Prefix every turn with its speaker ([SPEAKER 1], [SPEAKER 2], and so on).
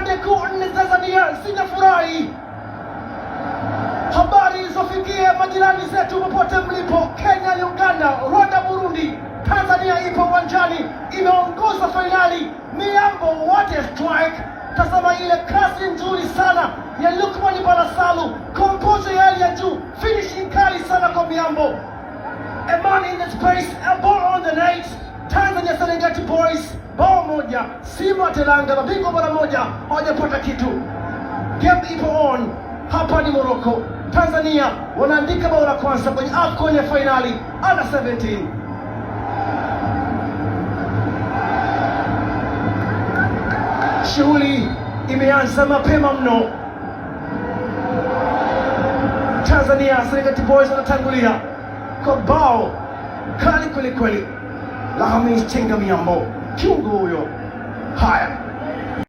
[SPEAKER 1] pande kuu nne za Tanzania zinafurahi. Habari zofikie majirani zetu popote mlipo, Kenya, Uganda, Rwanda, Burundi. Tanzania ipo uwanjani, imeongoza fainali. Miambo, what a strike! Tazama ile kasi nzuri sana ya Lukman Balasalu, composure ya hali ya juu, finishing kali sana kwa Miambo. A man in the space, a ball on the net. Tanzania Serengeti Boys bao moja, Simba Teranga mabingwa mara moja, hawajapata kitu. Game ipo on. Hapa ni Morocco. Tanzania wanaandika bao la kwanza kwenye AFCON ya finali under 17. Shughuli imeanza mapema mno. Tanzania Serengeti Boys wanatangulia kwa bao kali kweli kweli la Hamis Chenga Miambo, kiungo huyo. Haya,